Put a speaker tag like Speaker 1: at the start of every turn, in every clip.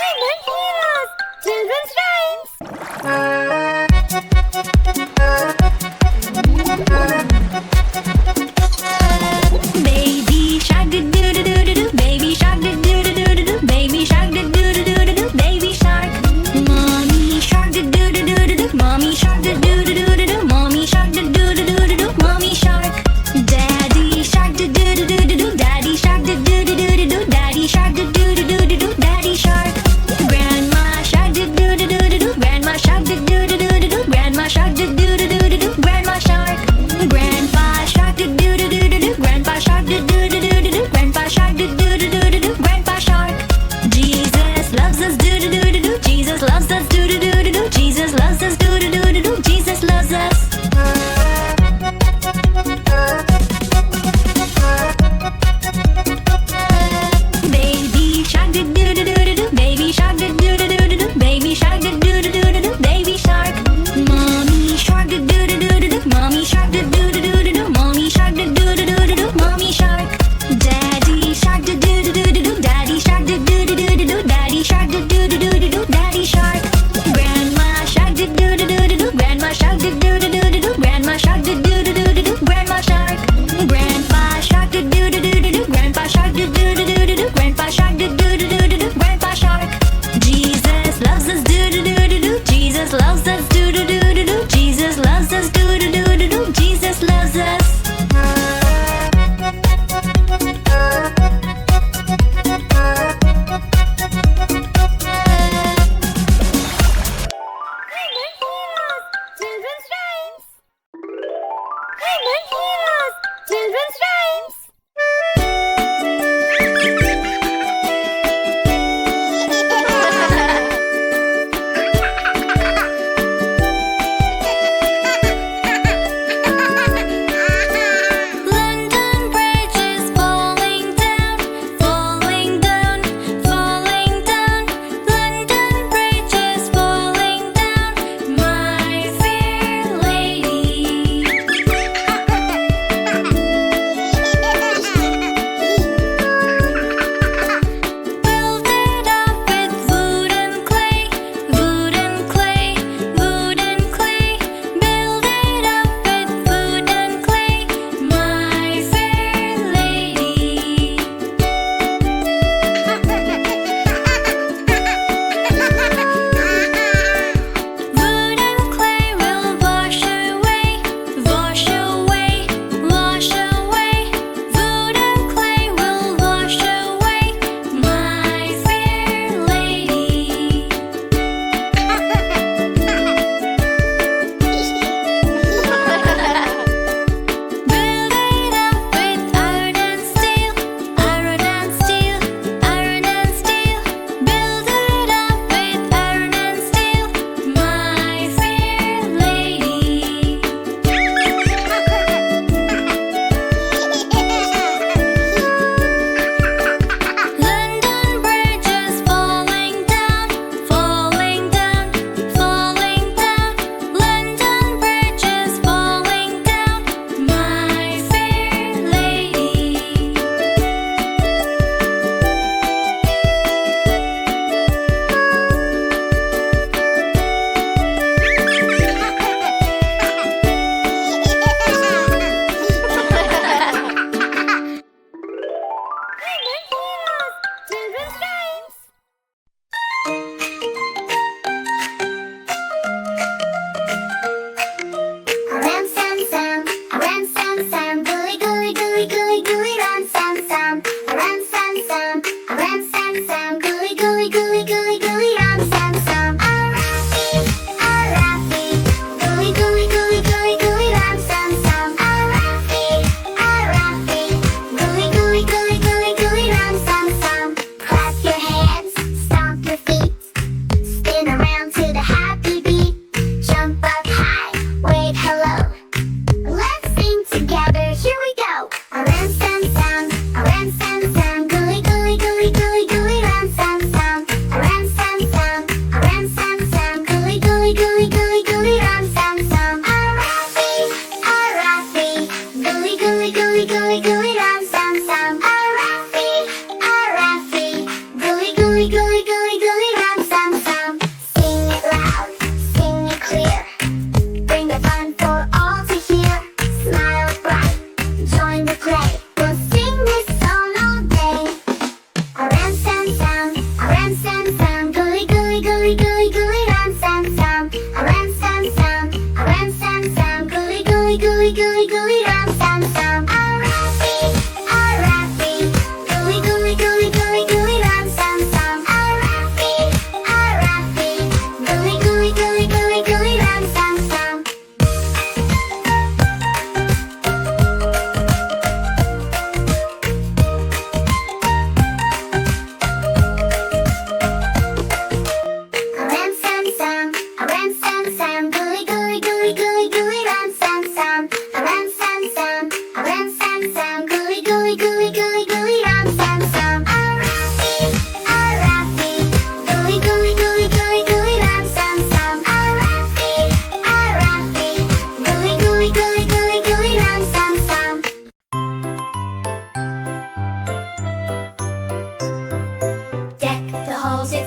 Speaker 1: Diamond Heroes! Children's Rhymes! Baby shark do do do do do do. Baby shark do do do do do do. Baby shark do do do do do do. Baby shark. Mommy shark do do do do do do. Mommy shark do do do do do do. Mommy shark do do do do do do. Mommy shark. Daddy shark do do do do do do. Daddy shark do do do do do do. Daddy shark do do do do do do. Daddy shark. Grandma shark do do do do do do. Grandma shark do do do do do do. Grandma shark do do do do do do. Grandma shark.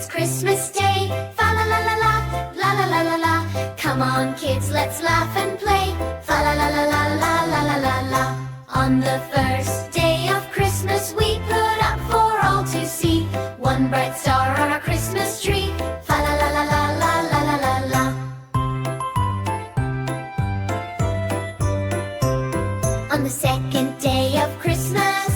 Speaker 1: it's Christmas Day. Fa la la la la, la la la la la. Come on kids, let's laugh and play. Fa la la la la la la la la la. On the first day of Christmas we put up for all to see one bright star on our Christmas tree. Fa la la la la la la la la la. On the second day of Christmas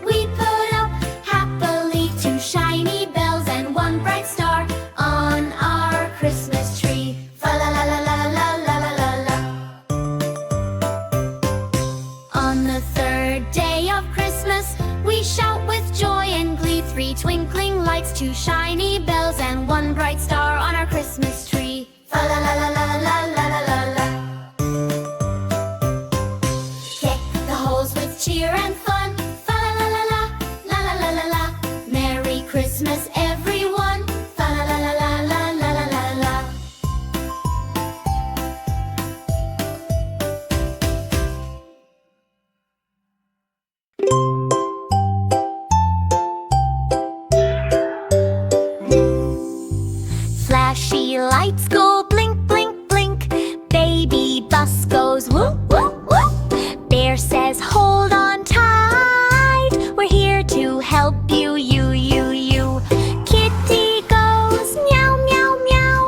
Speaker 1: we put up happily two shiny bells and one bright star on our Christmas tree. Fa la la la la la la la la la. On the third day of Christmas we shout with joy and glee, three twinkling lights, two shiny bells and one bright star on our Christmas tree. Fa la la la la la la la la la. Deck the halls with cheer and fun. Fa la la la la la la la la la. Merry Christmas everyone. Fa la la la la la la la la la. Flashy lights go blink, blink, blink. Baby bus goes whoop, whoop, whoop. Bear says hold on tight. We're here to help you, you, you, you. Kitty goes meow, meow, meow.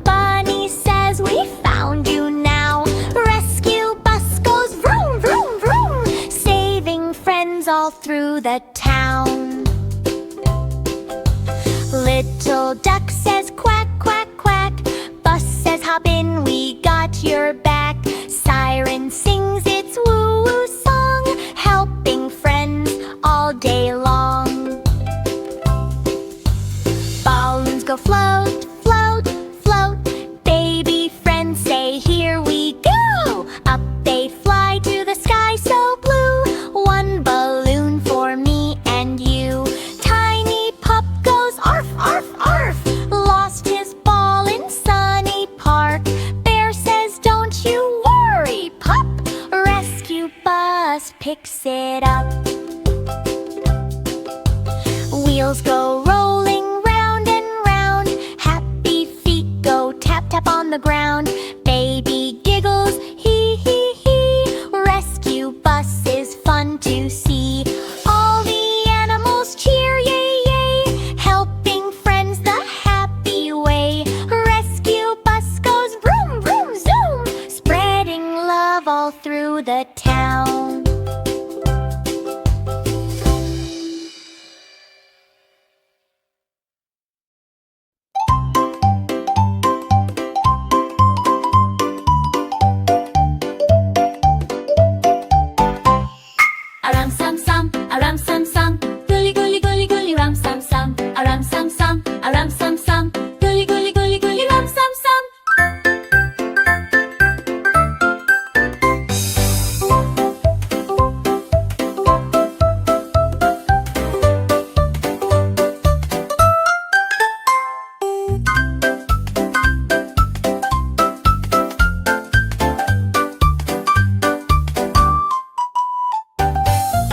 Speaker 1: Bunny says we found you now. Rescue bus goes vroom, vroom, vroom. Saving friends all through the town. Little duck says quack, quack, quack. Bus says hop in, we got your back. Siren sings its woo-woo song, helping friends all day long. Balloons go float, float, float. Baby friends say here we go. Up they fly to the sky so blue. One balloon for me and you. Tiny pup goes arf, arf, arf. Lost his ball in Sunny Park. Bear says don't you worry, pup. Rescue bus picks it up. Wheels go rolling round and round. Happy feet go tap, tap on the ground. Baby giggles, hee, hee, hee. Rescue bus is fun to see. All the animals cheer, yay, yay. Helping friends the happy way. Rescue bus goes vroom, vroom, zoom. Spreading love all through the town. Aram sam sam, aram sam sam. Gully gully gully gully ram sam sam. Aram sam sam, aram sam sam. Gully gully gully gully ram sam sam.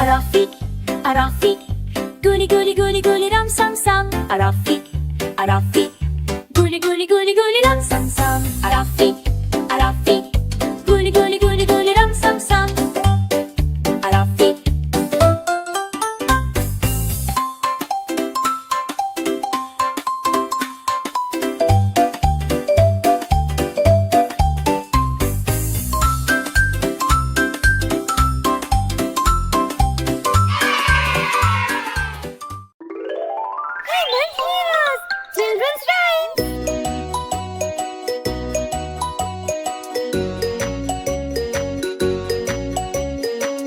Speaker 1: Arafik, Arafik, gully gully gully gully ram sam sam. Arafik, Arafik, gully gully gully gully ram sam sam. Arafik, Arafik, gully gully gully gully ram sam sam. Arafik. Children's rhymes.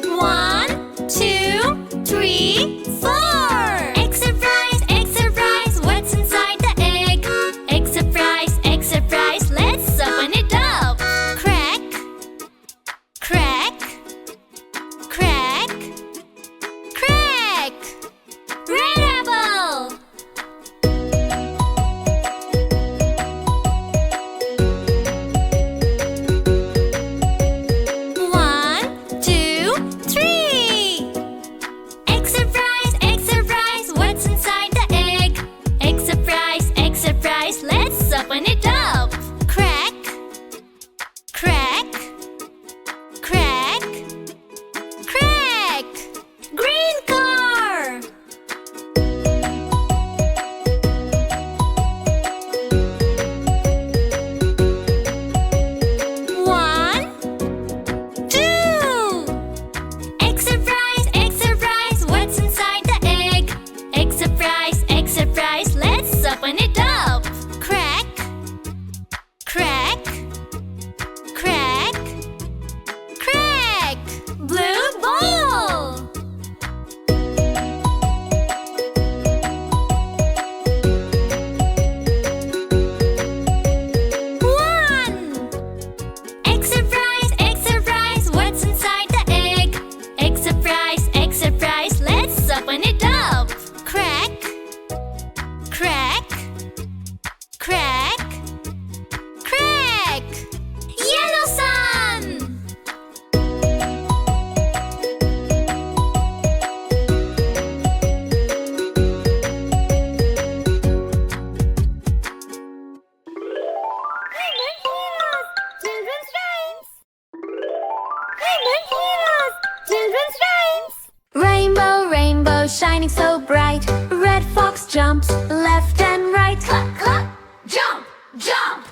Speaker 1: One, two, three, four. Egg surprise, what's inside the egg? Egg surprise, let's open it up. Crack, crack, crack, crack. Red apple. shining so bright. Red fox jumps left and right. Clap, clap, jump, jump.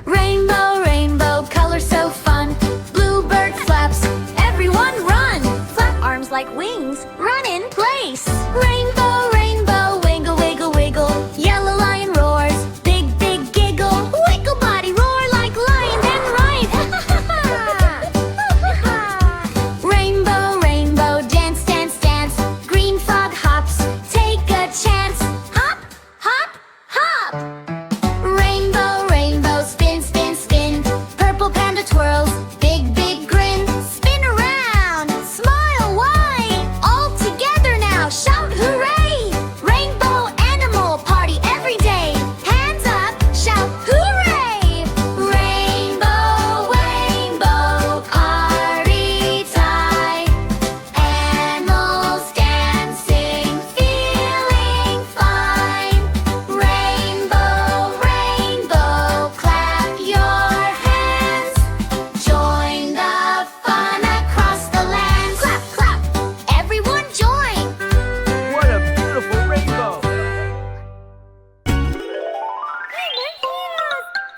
Speaker 1: Rainbow, rainbow, colors so fun. Bluebird flaps, everyone run. Flap arms like wings, run in place. Rainbow, rainbow, wiggle, wiggle, wiggle. Yellow lion roars, big, big giggle. Wiggle body, roar like lion, then right. Rainbow, rainbow, dance, dance, dance. Green frog hops, take a chance. Hop, hop, hop. Rainbow, rainbow, spin, spin, spin. Purple panda twirls, big, big grin. Spin around, smile wide. All together now, shout hooray. Rainbow animal, party every day. Hands up, shout hooray. Rainbow, rainbow, party time. Animals dancing, feeling fine. Rainbow, rainbow, clap your hands. Join the fun across the land. Clap, clap, everyone join.
Speaker 2: What a beautiful rainbow!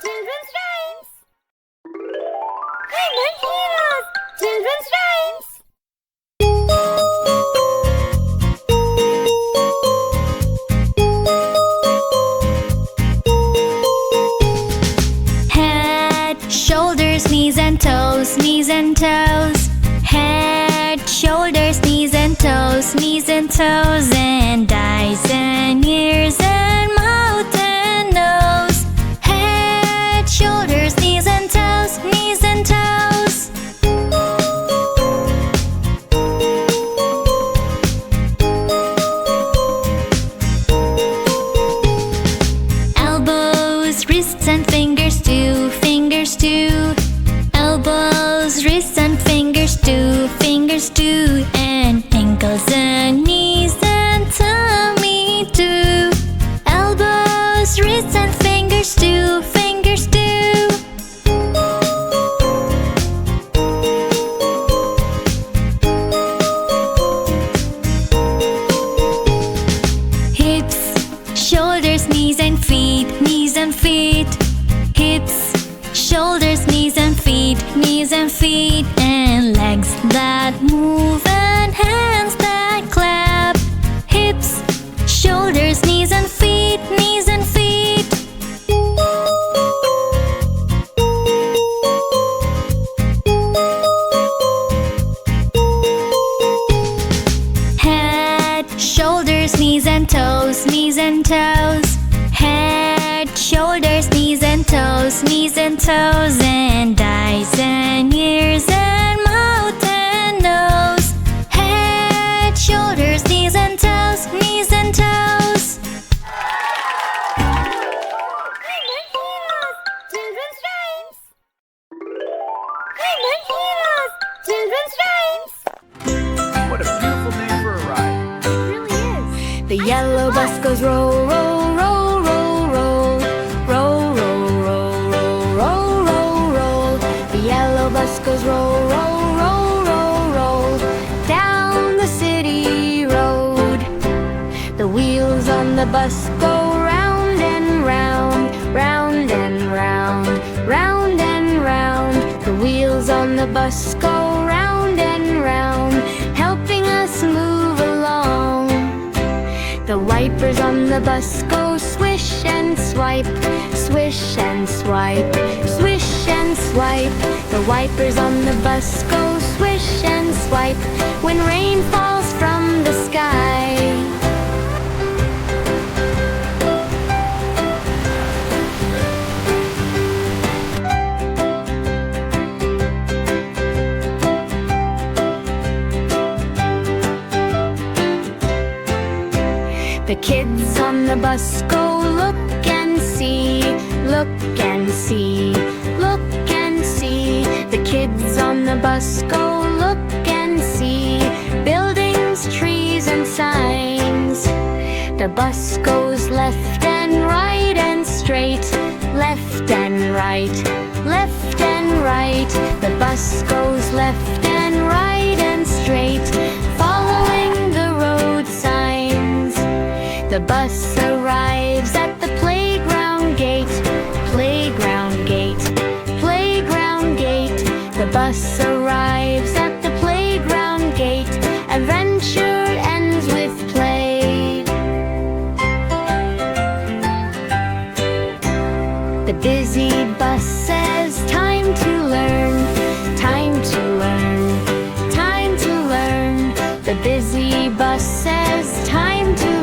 Speaker 1: Children's Rhymes. Children's Rhymes. Head, shoulders, knees and toes, knees and toes. Head, shoulders, knees and toes, knees and toes. And eyes and ears and mouth and nose. Head, shoulders, knees and toes, knees and toes. Elbows, wrists and fingers too, fingers too. Elbows, wrists and fingers too, fingers too. And ankles and knees and tummy too. Elbows, wrists and fingers too, fingers too. Hips, shoulders, knees and feet, knees and feet. Hips, shoulders, knees and feet, knees and feet. And legs that move and hands that clap. Hips, shoulders, knees and feet, knees and feet. Head, shoulders, knees and toes, knees and toes. Head, shoulders, knees and toes, knees and toes. And eyes and ears and mouth and nose. Head, shoulders, knees and toes, knees and toes. Children's Rhymes. Children's Rhymes.
Speaker 2: What a beautiful name for a ride!
Speaker 1: It really is. The yellow bus goes roll, roll, roll, roll, roll. Roll, roll, roll, roll, roll, roll, roll. The yellow bus goes roll, roll, roll, roll, roll. Down the city road. The wheels on the bus go round and round, round and round, round and round. The wheels on the bus go round and round, helping us move along. The wipers on the bus go swish and swipe, swish and swipe, swish and swipe. The wipers on the bus go swish and swipe when rain falls from the sky. The kids on the bus go look and see, look and see, look and see. The kids on the bus go look and see buildings, trees and signs. The bus goes left and right and straight, left and right, left and right. The bus goes left and right and straight, following the road sign. The bus arrives at the playground gate. Playground gate, playground gate. The bus arrives at the playground gate. Adventure ends with play. The busy bus says, time to learn, time to learn, time to learn. The busy bus says, time to